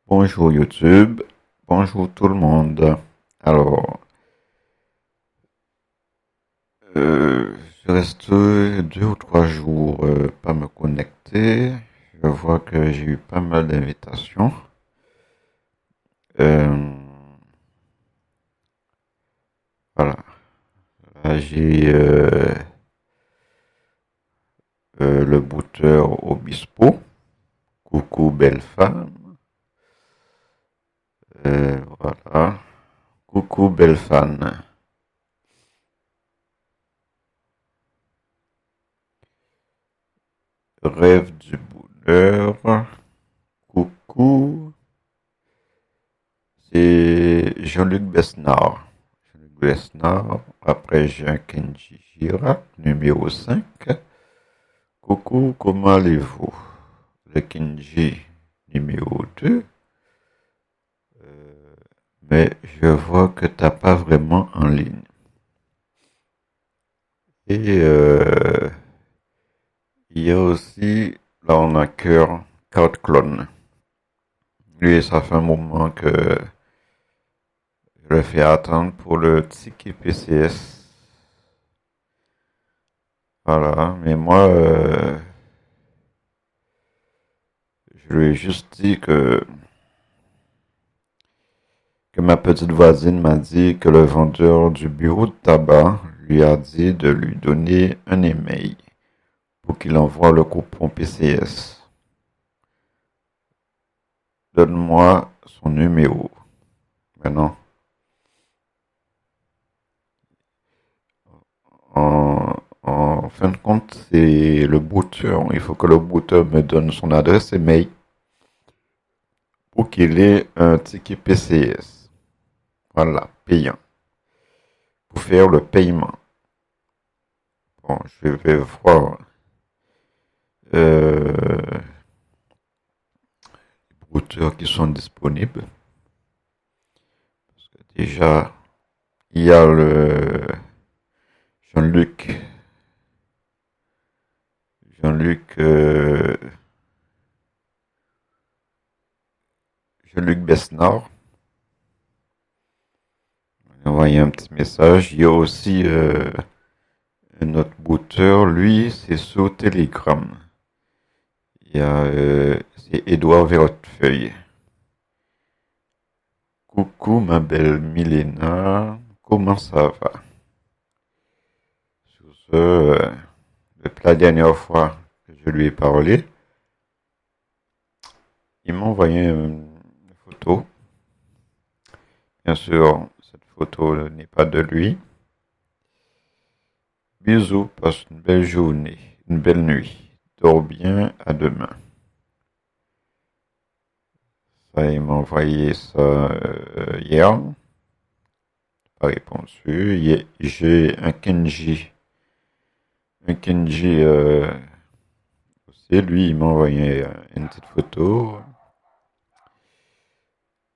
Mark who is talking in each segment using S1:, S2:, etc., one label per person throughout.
S1: Bonjour YouTube, bonjour tout le monde. Alors, je reste 2 ou 3 jours pas me connecter. Je vois que j'ai eu pas mal d'invitations. Euh, voilà, là j'ai le booter Obispo. Coucou belle femme. Voilà, coucou belle fan. Rêve du bonheur. Coucou. C'est Jean-Luc Besnard. Jean-Luc Besnard. Après, j'ai un Kenji Girac, numéro 5. Coucou, comment allez-vous? Le Kenji, numéro 2. Mais je vois que t'as pas vraiment en ligne. Et il y a aussi, là on a cœur, Clown. Lui, ça fait un moment que je le fais attendre pour le ticket PCS. Voilà, mais moi, je lui ai juste dit que ma petite voisine m'a dit que le vendeur du bureau de tabac lui a dit de lui donner un email pour qu'il envoie le coupon PCS. Donne-moi son numéro. Mais non. En fin de compte, c'est le booter. Il faut que le booter me donne son adresse email pour qu'il ait un ticket PCS. Voilà, payant. Pour faire le paiement. Bon, je vais voir les routeurs qui sont disponibles. Parce que déjà, il y a le Jean-Luc. Jean-Luc Besnard. On a envoyé un petit message. Il y a aussi un autre booter. Lui, c'est sur Telegram. Il y a c'est Édouard Vertefeuille. Coucou ma belle Milena, comment ça va? Sur ce, depuis la dernière fois que je lui ai parlé, il m'a envoyé une photo. Bien sûr, cette photo n'est pas de lui. Bisous, passe une belle journée, une belle nuit. Dors bien, à demain. Ça, il m'a envoyé ça hier. Pas répondu. J'ai un Kenji. Un Kenji aussi, lui, il m'a envoyé une petite photo.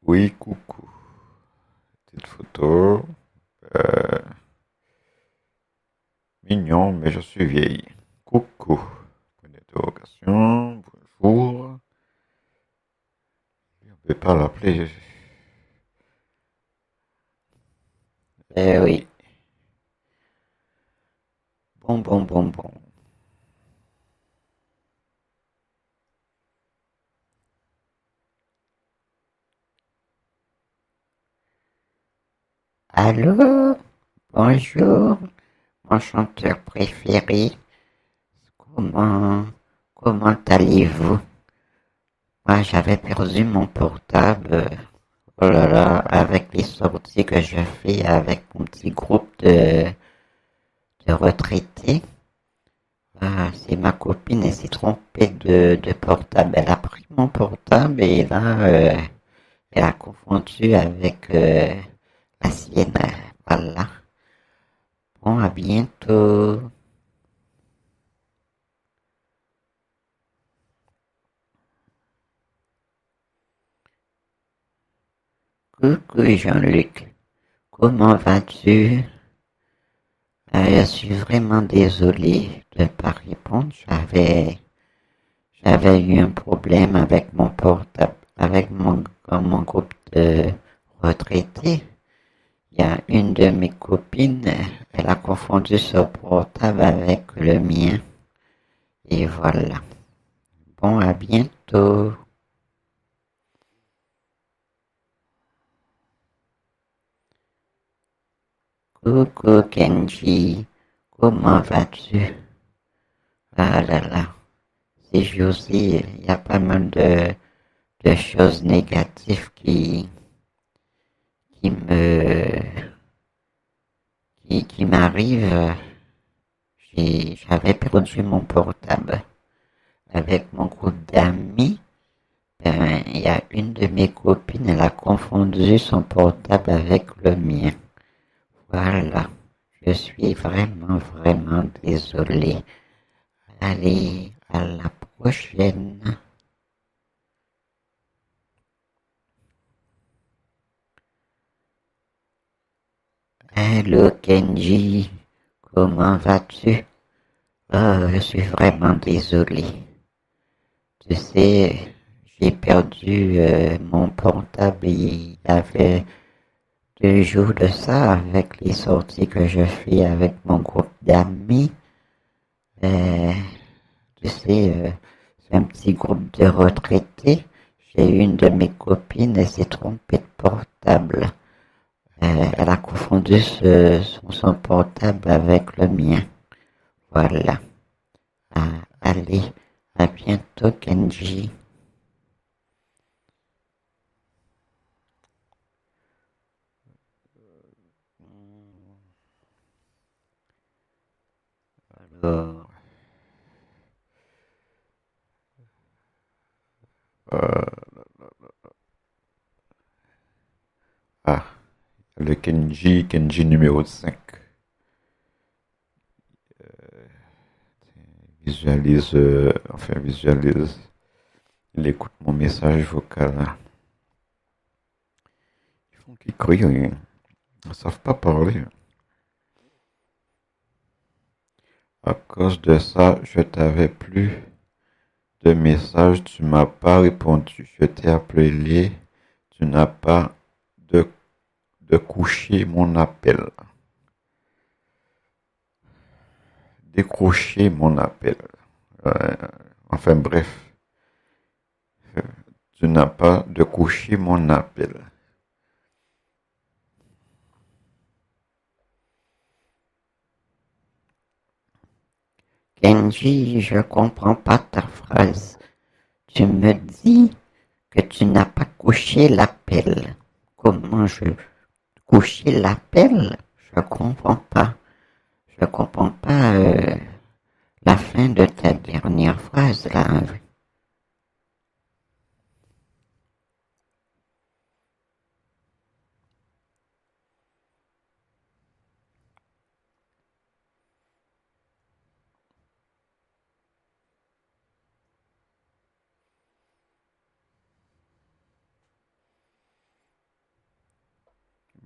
S1: Oui, coucou. Petite photo. Euh, Mignon, mais je suis vieille. Coucou. Point d'interrogation. Bonjour. On ne peut pas l'appeler.
S2: Oui. Bon. Allô? Bonjour, mon chanteur préféré. Comment, comment allez-vous? Moi, j'avais perdu mon portable. Oh là là, avec les sorties que je fais avec mon petit groupe de retraités. Ah, c'est ma copine, elle s'est trompée de portable. Elle a pris mon portable et là, elle a confondu avec la sienne. Voilà. Bon, à bientôt. Coucou Jean-Luc, comment vas-tu? Je suis vraiment désolé de ne pas répondre. J'avais eu un problème avec mon portable, avec mon confondu son portable avec le mien. Et voilà. Bon, à bientôt. Coucou Kenji, comment vas-tu? Ah là là, ces jours-ci, il y a pas mal de choses négatives qui me, qui m'arrivent. J'avais perdu mon portable avec mon groupe d'amis. Il y a une de mes copines, elle a confondu son portable avec le mien. Voilà, je suis vraiment, vraiment désolé. Allez, à la prochaine. Hello Kenji, comment vas-tu? Oh, je suis vraiment désolé. Tu sais, j'ai perdu mon portable il y avait 2 jours de ça avec les sorties que je fais avec mon groupe d'amis. Tu sais, c'est un petit groupe de retraités. J'ai une de mes copines, elle s'est trompée de portable. Elle a confondu son portable avec le mien. Voilà. Allez, à bientôt Kenji. Alors,
S1: Euh, le Kenji numéro 5. Visualise. Il écoute mon message vocal. Ils font qu'ils crient, ils ne savent pas parler. À cause de ça, je t'avais plus de messages, tu m'as pas répondu. Je t'ai appelé, tu n'as pas de coucher mon appel. Décrocher mon appel. Enfin bref, tu n'as pas de coucher mon appel.
S2: Kenji, je comprends pas ta phrase. Tu me dis que tu n'as pas couché l'appel. Comment je coucher l'appel? Je comprends pas. Je comprends pas la fin de ta dernière phrase là.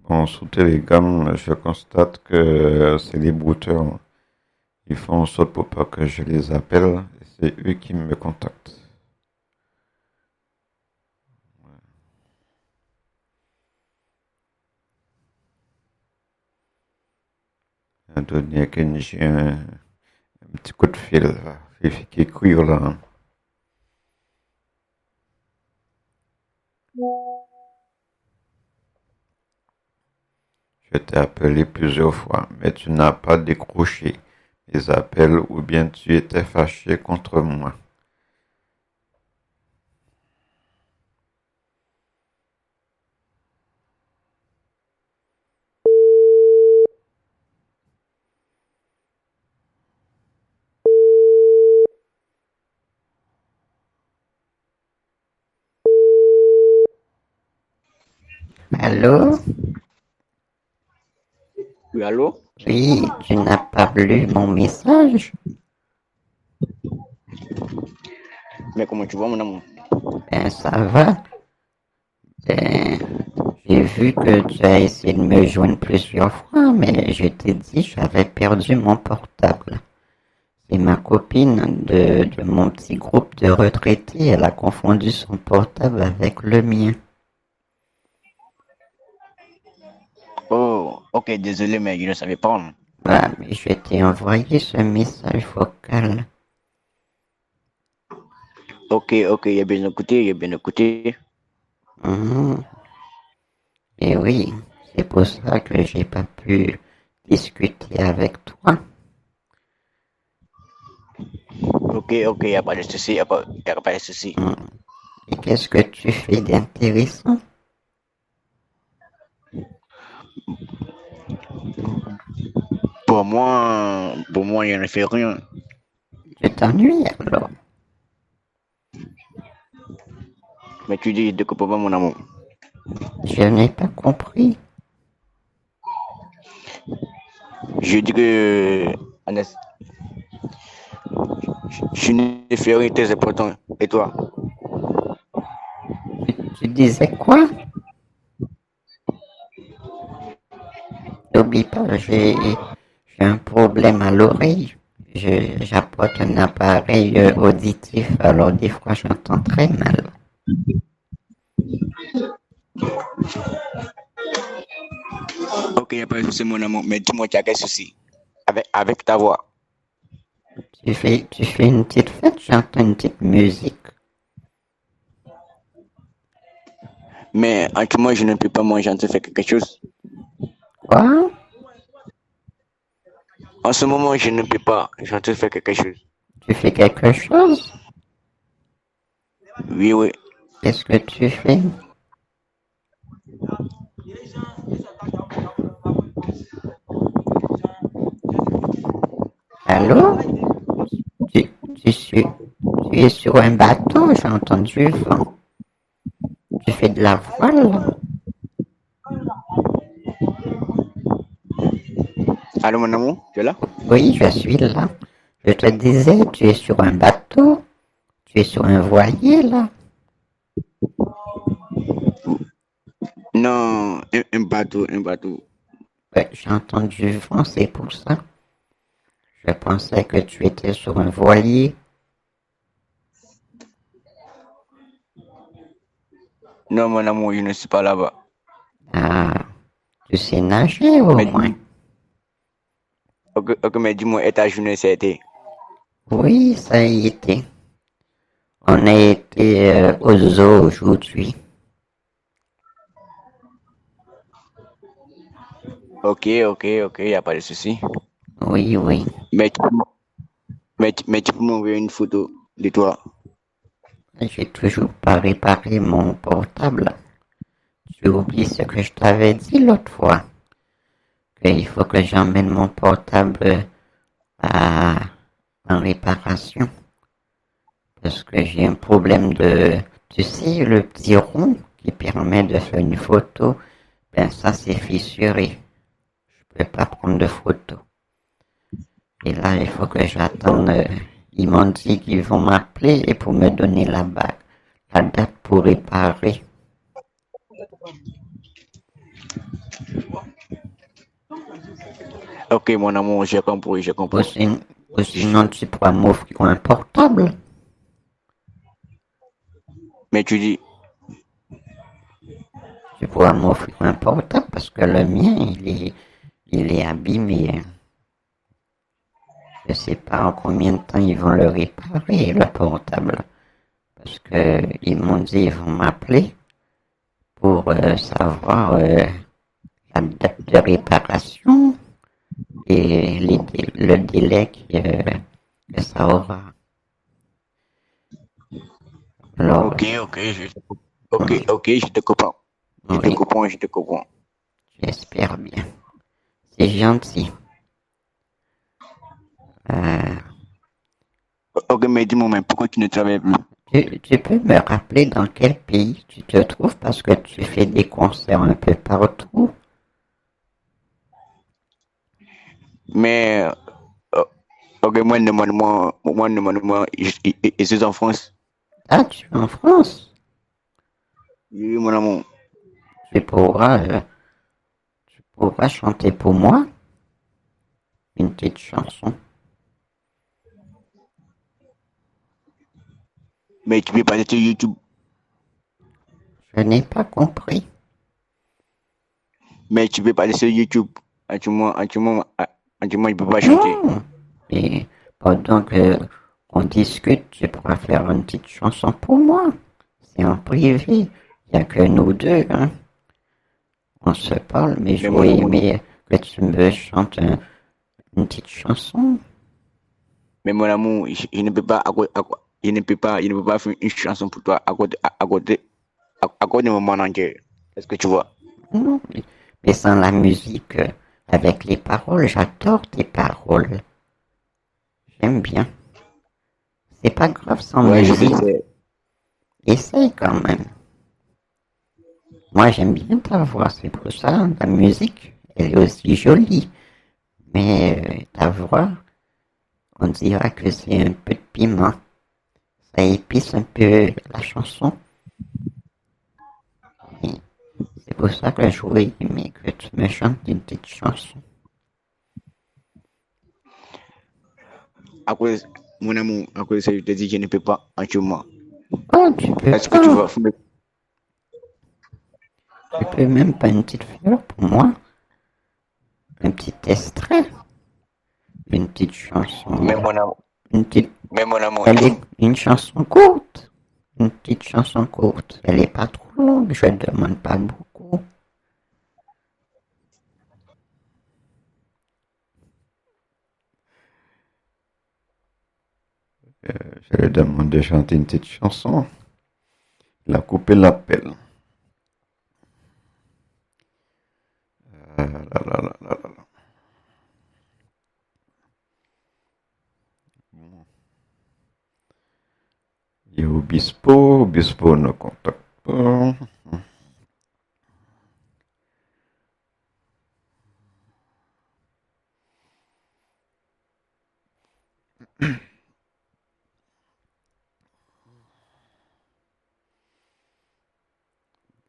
S1: Bon, sous Telegram, je constate que c'est les brouteurs. Ils font en sorte pour pas que je les appelle. Et c'est eux qui me contactent. À donner à Kenji un petit coup de fil. Il fait qu'il crie là. Je t'ai appelé plusieurs fois, mais tu n'as pas décroché mes appels ou bien tu étais fâché contre moi.
S2: Allô?
S3: Oui, allô?
S2: Oui, tu n'as pas lu mon message?
S3: Mais comment tu vas, mon amour?
S2: Ben ça va. Ben, j'ai vu que tu as essayé de me joindre plusieurs fois, mais je t'ai dit que j'avais perdu mon portable. C'est ma copine de mon petit groupe de retraités, elle a confondu son portable avec le mien.
S3: Oh, ok, désolé, mais je ne savais pas.
S2: Ah, mais je t'ai envoyé ce message vocal.
S3: Ok, il a bien écouté, il a bien écouté.
S2: Mhm. Et oui, c'est pour ça que j'ai pas pu discuter avec toi.
S3: Ok, il n'y a pas de souci, y a pas de souci.
S2: Mhm. Et qu'est-ce que tu fais d'intéressant?
S3: Pour moi, il ne fait rien.
S2: Tu t'ennuies alors?
S3: Mais tu dis, ne coupe pas mon amour.
S2: Je n'ai pas compris.
S3: Je dis que, je ne fais rien très important. Et toi?
S2: Tu disais quoi? N'oublie pas, j'ai un problème à l'oreille. J'apporte un appareil auditif, alors des fois j'entends très mal.
S3: Ok, il n'y a pas de souci, mon amour. Mais dis-moi, tu as quel souci? Avec ta voix.
S2: Tu fais une petite fête, j'entends une petite musique.
S3: Mais en ce moment, je ne peux pas manger en train de faire quelque chose.
S2: Quoi?
S3: En ce moment, je ne peux pas. Je suis en train de faire quelque chose.
S2: Tu fais quelque chose?
S3: Oui, oui.
S2: Qu'est-ce que tu fais? Allô? Tu, tu, suis- Tu es sur un bateau, j'ai entendu vent. Tu fais de la voile?
S3: Allô, mon amour, tu es là?
S2: Oui, je suis là. Je te disais, tu es sur un bateau, tu es sur un voilier là.
S3: Non, un bateau, un bateau.
S2: Ouais, j'ai entendu vent, c'est pour ça. Je pensais que tu étais sur un voilier.
S3: Non, mon amour, je ne suis pas là-bas.
S2: Ah, tu sais nager au
S3: Mais,
S2: moins.
S3: ok, mais dis-moi, et ta journée, ça a été?
S2: Oui, ça y était. On a été au zoo aujourd'hui.
S3: Ok, il n'y a pas de souci.
S2: Oui, oui.
S3: Mais, mais tu peux m'envoyer une photo de toi.
S2: J'ai toujours pas réparé mon portable. Tu oublies ce que je t'avais dit l'autre fois. Qu'il faut que j'emmène mon portable à, en réparation. Parce que j'ai un problème de... Tu sais, le petit rond qui permet de faire une photo, ben ça c'est fissuré. Je peux pas prendre de photo. Et là, il faut que j'attende. Ils m'ont dit qu'ils vont m'appeler et pour me donner la date pour réparer.
S3: Ok, mon amour, j'ai compris, j'ai
S2: Ou,
S3: compris.
S2: sin- ou sinon, tu pourras m'offrir un portable.
S3: Mais tu dis,
S2: Tu pourras m'offrir un portable parce que le mien, il est abîmé. Je sais pas en combien de temps ils vont le réparer, le portable. Parce que ils m'ont dit ils vont m'appeler pour savoir la date de réparation et le délai que ça aura. Alors,
S3: ok, je te comprends.
S2: oui,
S3: Je te comprends.
S2: j'espère bien. C'est gentil. Euh,
S3: Ok, mais dis-moi, mais pourquoi tu ne travailles plus?
S2: tu peux me rappeler dans quel pays tu te trouves parce que tu fais des concerts un peu partout.
S3: Mais, euh, ok, moi, je suis en France.
S2: Ah, tu es en France.
S3: Oui, mon amour.
S2: Tu pourras, euh, tu pourras chanter pour moi une petite chanson.
S3: Mais tu peux passer sur YouTube.
S2: Je n'ai pas compris.
S3: Mais tu peux passer sur YouTube. En ce moment, Dis-moi, je peux pas chanter.
S2: Non. Et pendant que on discute, tu pourras faire une petite chanson pour moi. C'est en privé. Il n'y a que nous deux, hein. On se parle, mais
S3: Mais mon
S2: j'aurais
S3: amour,
S2: aimé que tu me chantes une petite chanson.
S3: mais mon amour, je ne peux pas, je ne peux pas faire une chanson pour toi à côté de mon manager. Est-ce que tu vois?
S2: Non, mais sans la musique, avec les paroles, j'adore tes paroles. J'aime bien. C'est pas grave sans
S3: Ouais, je
S2: musique.
S3: sais.
S2: Essaye quand même. Moi, j'aime bien ta voix, c'est pour ça, la musique, elle est aussi jolie. Mais ta voix, on dira que c'est un peu de piment. Ça épice un peu la chanson. Et c'est pour ça que j'aurais aimé que tu me chantes une petite chanson.
S3: À cause, mon amour, à cause de ça, je te dis, je ne peux pas actuellement.
S2: Oh, tu peux
S3: Est-ce que tu
S2: pas.
S3: vas fumer?
S2: Tu peux même pas une petite fleur pour moi. Un petit extrait. Une petite chanson.
S3: Mais mon amour,
S2: Une petite.
S3: mais mon amour,
S2: Elle est une chanson courte. Une petite chanson courte. Elle est pas trop longue. Je ne demande pas beaucoup.
S1: Je lui demande de chanter une petite chanson. Il a coupé l'appel. Là, là, là, là, là, là. Et Obispo ne contacte pas.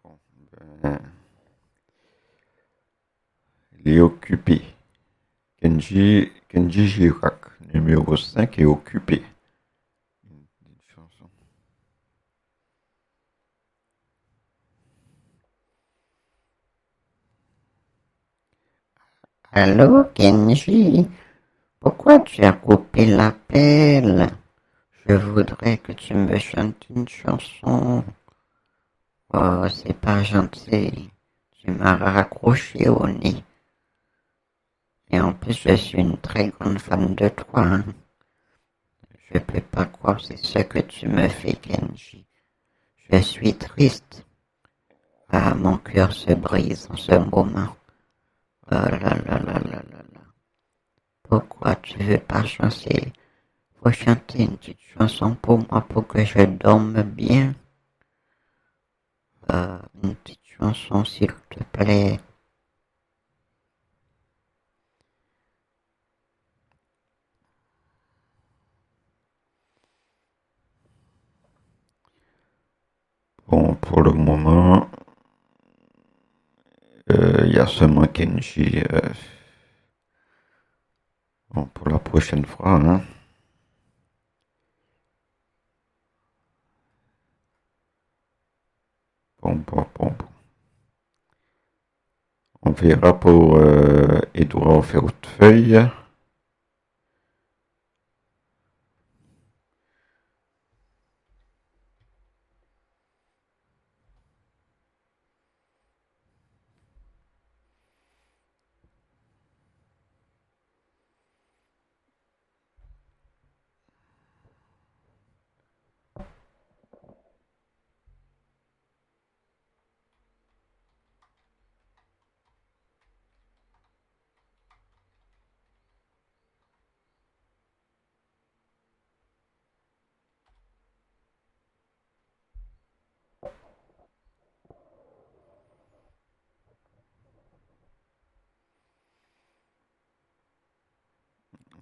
S1: Bon, il est occupé. Kenji Girac, numéro 5, est occupé. Une chanson.
S2: Allô, Kenji? Pourquoi tu as coupé l'appel? Je voudrais que tu me chantes une chanson. Oh, c'est pas gentil. Tu m'as raccroché au nez. Et en plus, je suis une très grande fan de toi, hein. Je peux pas croire c'est ce que tu me fais, Kenji. Je suis triste. Ah, mon cœur se brise en ce moment. Oh là là là là là là. Pourquoi tu veux pas chanter? Faut chanter une petite chanson pour moi pour que je dorme bien. Une petite chanson, s'il te plaît.
S1: Bon, pour le moment, il y a seulement Kenji. Bon, pour la prochaine fois, hein. Bon. On verra pour Edouard Fauteuil.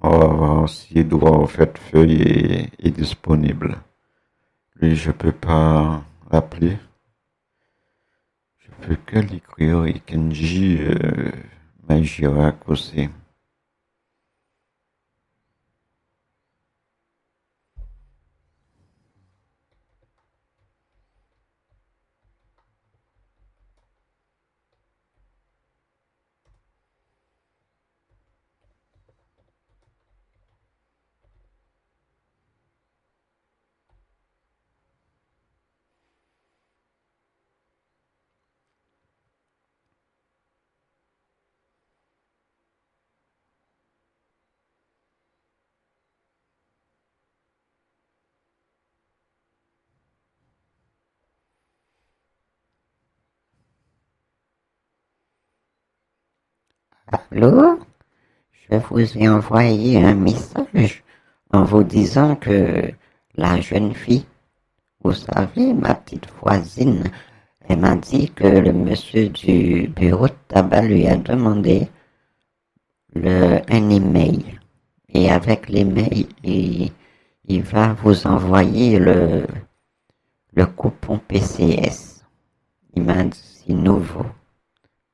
S1: On va voir si Edouard Fauteuil est disponible. Lui, je peux pas l'appeler. Je peux que l'écrire et Kenji Magirac aussi.
S2: Allô? Je vous ai envoyé un message en vous disant que la jeune fille, vous savez, ma petite voisine, elle m'a dit que le monsieur du bureau de tabac lui a demandé un email. Et avec l'email, il va vous envoyer le coupon PCS. Il m'a dit c'est nouveau.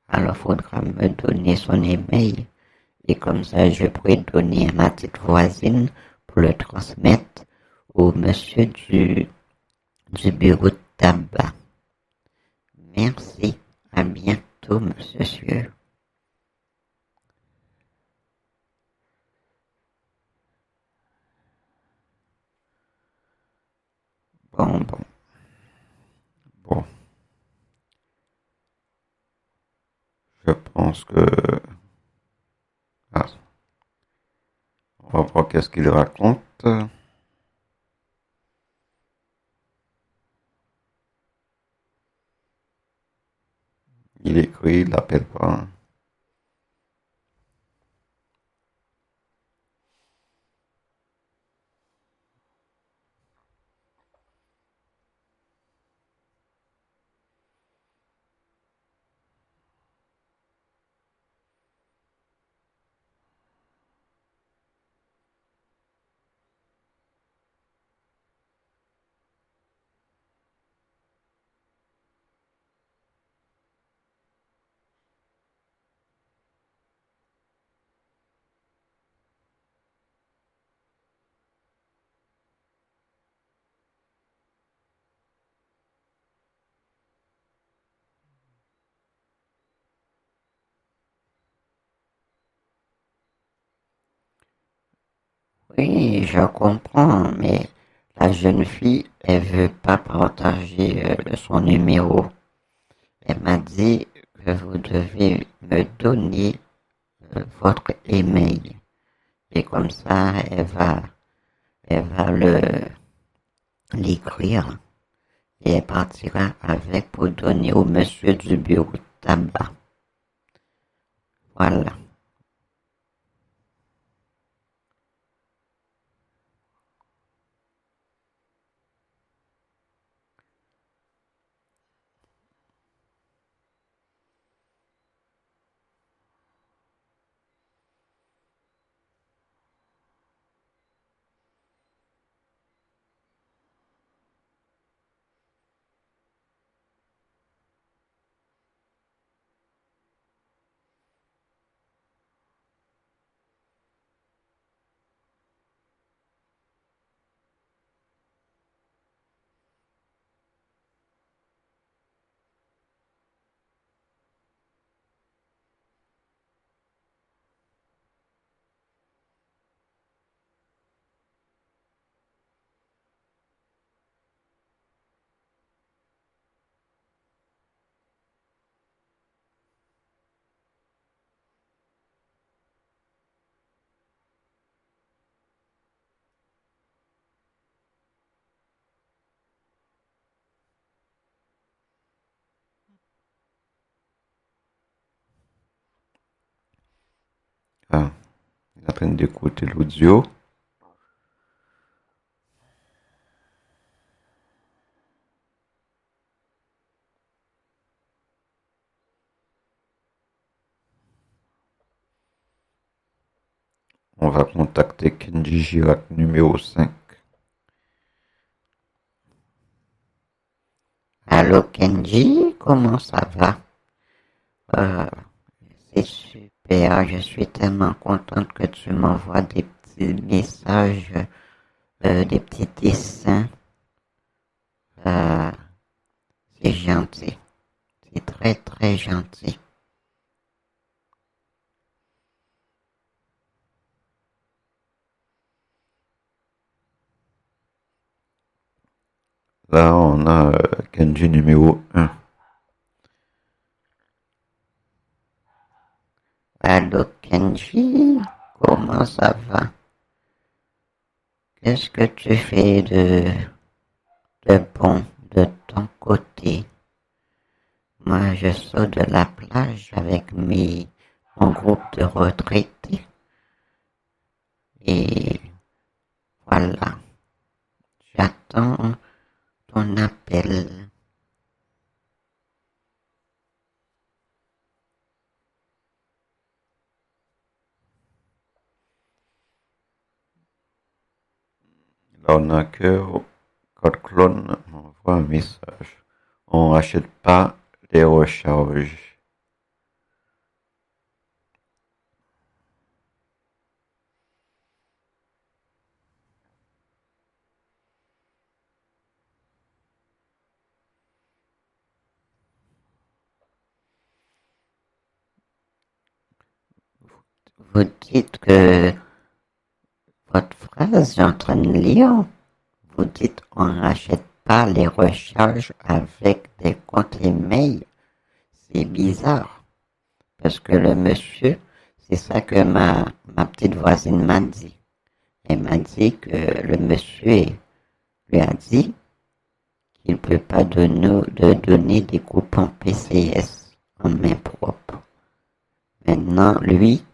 S2: Alors, faudra me donner son email. Et comme ça, je pourrais donner à ma petite voisine pour le transmettre au monsieur du bureau de tabac. Merci. À bientôt, monsieur. Bon.
S1: Bon, je pense que... Ah, on va voir qu'est-ce qu'il raconte. Il écrit, il l'appelle pas.
S2: Oui, je comprends, mais la jeune fille, elle veut pas partager son numéro. Elle m'a dit que vous devez me donner votre email. Et comme ça, elle va l'écrire et elle partira avec pour donner au monsieur du bureau de tabac. Voilà.
S1: Ah, il est en train d'écouter l'audio. On va contacter Kenji Girac numéro 5.
S2: Allô Kenji, comment ça va? C'est super, je suis tellement contente que tu m'envoies des petits messages, des petits dessins. C'est gentil, c'est très très gentil.
S1: Là, on a Kenji numéro 1.
S2: Allô Kenji, comment ça va? Qu'est-ce que tu fais de bon de ton côté? Moi, je sors de la plage avec mes mon groupe de retraités. Et voilà, j'attends ton appel.
S1: L'arnaqueur Code Clone m'envoie un message. On n'achète pas les recharges.
S2: Vous dites que votre phrase, je suis en train de lire, vous dites on n'achète pas les recharges avec des comptes email. C'est bizarre. Parce que le monsieur, c'est ça que ma petite voisine m'a dit. Elle m'a dit que le monsieur lui a dit qu'il ne peut pas donner des coupons PCS en main propre. Maintenant, lui,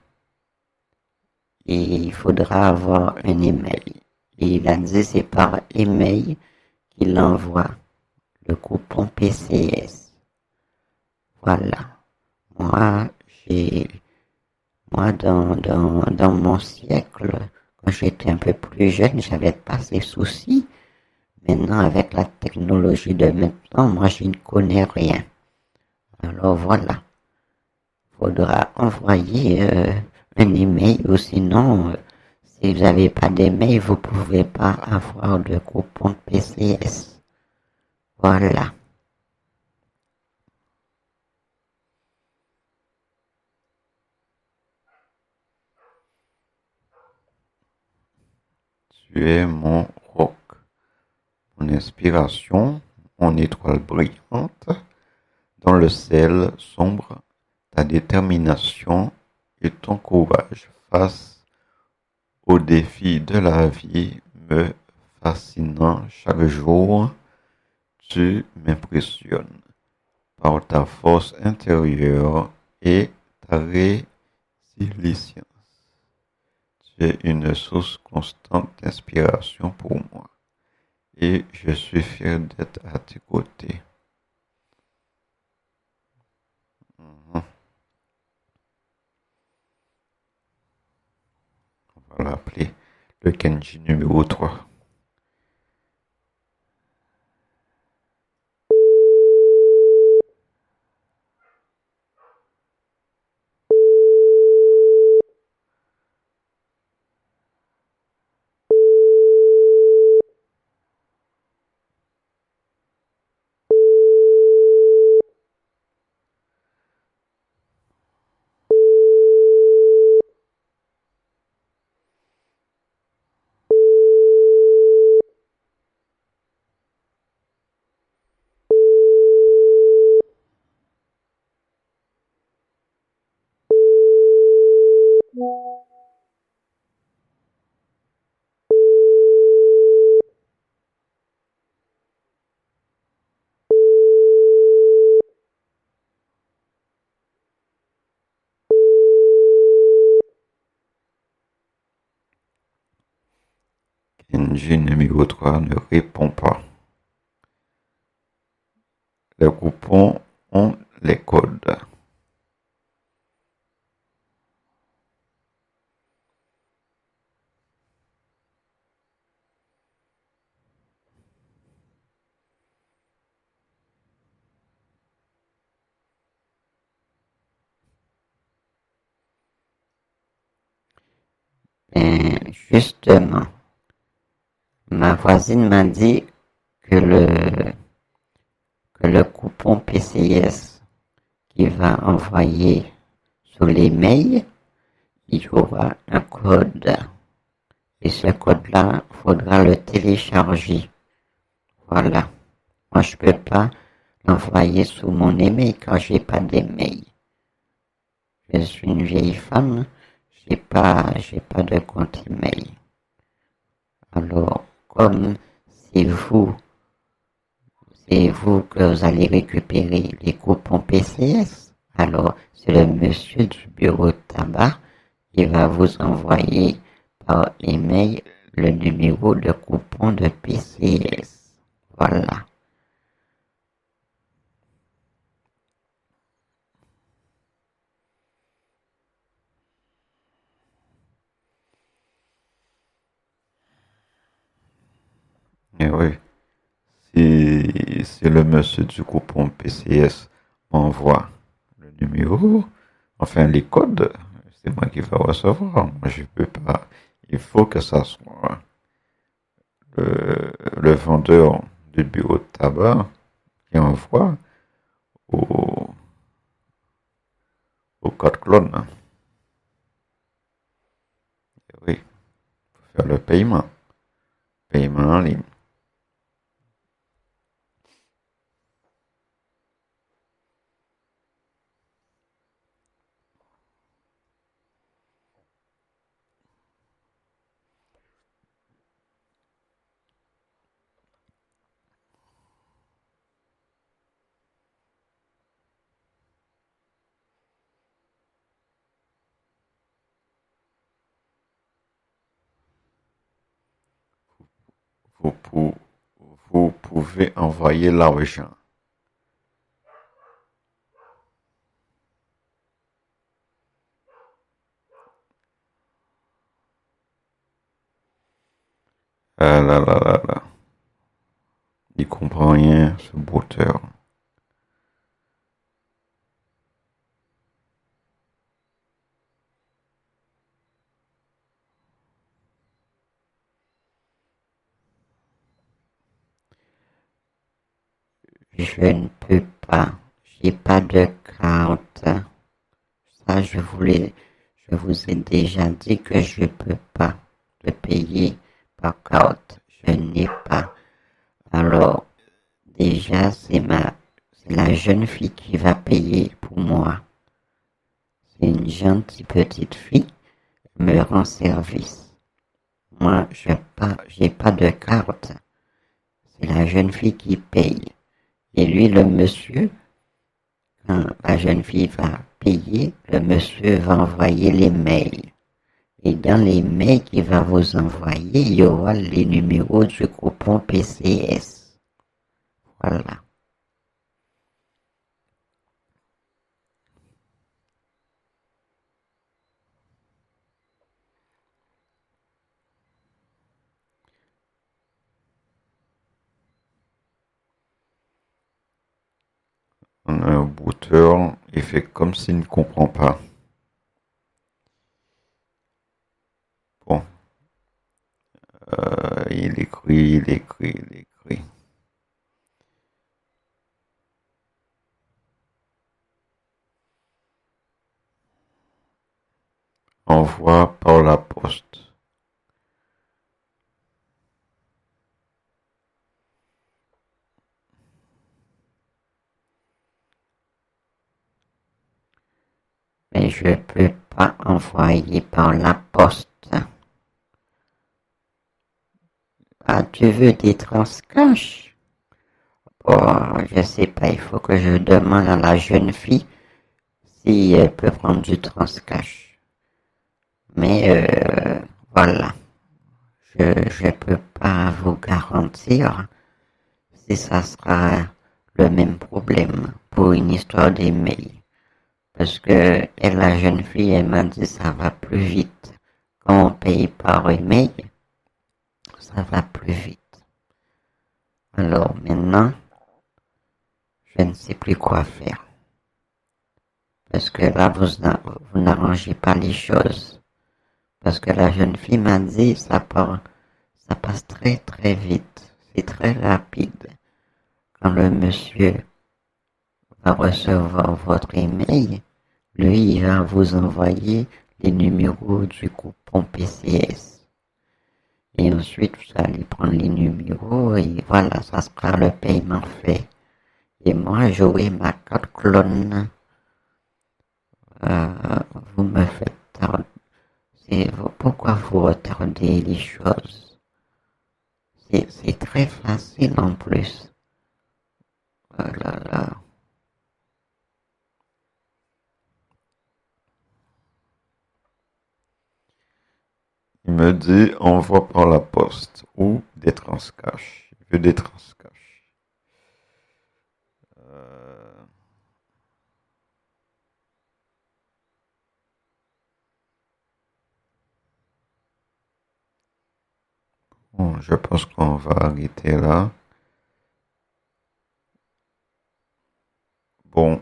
S2: il faudra avoir un email. Et il a dit c'est par email qu'il envoie le coupon PCS. Voilà. Moi, dans mon siècle, quand j'étais un peu plus jeune, j'avais pas ces soucis. Maintenant, avec la technologie de maintenant, moi, je ne connais rien. Alors voilà. Faudra envoyer un email ou sinon, si vous n'avez pas d'email, vous pouvez pas avoir de coupon PCS. Voilà.
S1: Tu es mon roc, mon inspiration, mon étoile brillante. Dans le ciel sombre, ta détermination et ton courage face aux défis de la vie me fascinant chaque jour. Tu m'impressionnes par ta force intérieure et ta résilience. Tu es une source constante d'inspiration pour moi et je suis fier d'être à tes côtés. On va l'appeler le Kenji numéro 3. Kenji numéro 3 ne répond pas. Les coupons ont les codes.
S2: Justement, ma voisine m'a dit que le coupon PCS qu'il va envoyer sur les mails, il y aura un code. Et ce code-là, il faudra le télécharger. Voilà. Moi, je peux pas l'envoyer sous mon email quand j'ai pas d'email. Je suis une vieille femme, j'ai pas de compte email. Alors, comme c'est vous que vous allez récupérer les coupons PCS, Alors, c'est le monsieur du bureau de tabac qui va vous envoyer par email le numéro de coupon de PCS. Voilà.
S1: Et oui, si le monsieur du coupon PCS m'envoie le numéro, enfin les codes, c'est moi qui vais recevoir. Moi, je peux pas. Il faut que ça soit le vendeur du bureau de tabac qui envoie au, au code clone. Et oui, pour faire le paiement en ligne. Vous, pou- vous pouvez envoyer l'argent. Ah là là là là. Il comprend rien, ce brouteur.
S2: Je ne peux pas. J'ai pas de carte. Ça, je vous ai déjà dit que je peux pas te payer par carte. Je n'ai pas. Alors, déjà, c'est la jeune fille qui va payer pour moi. C'est une gentille petite fille qui me rend service. Moi, j'ai pas de carte. C'est la jeune fille qui paye. Et lui, le monsieur, quand la jeune fille va payer, le monsieur va envoyer les mails. Et dans les mails qu'il va vous envoyer, il y aura les numéros du coupon PCS. Voilà.
S1: Un brouteur, il fait comme s'il ne comprend pas. Bon, il écrit. Envoie par la poste.
S2: Mais je peux pas envoyer par la poste. Ah, tu veux des transcash? Bon, je sais pas, il faut que je demande à la jeune fille si elle peut prendre du transcash. Mais voilà, je peux pas vous garantir si ça sera le même problème pour une histoire d'email. Parce que la jeune fille, elle m'a dit ça va plus vite. Quand on paye par email, ça va plus vite. Alors maintenant, je ne sais plus quoi faire. Parce que là, vous n'arrangez pas les choses. Parce que la jeune fille m'a dit ça passe très très vite. C'est très rapide. Quand le monsieur va recevoir votre email, lui, il va vous envoyer les numéros du coupon PCS. Et ensuite, vous allez prendre les numéros et voilà, ça sera le paiement fait. Et moi, j'aurai ma carte clone. Vous me faites tarder. Pourquoi vous retardez les choses? C'est très facile en plus. Oh là là.
S1: me dit envoie par la poste ou des transcash. Je veux des transcash. Bon, je pense qu'on va arrêter là. Bon,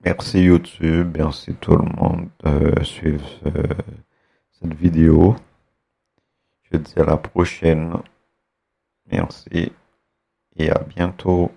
S1: merci YouTube, merci tout le monde de suivre cette vidéo. Je dis à la prochaine. Merci et à bientôt.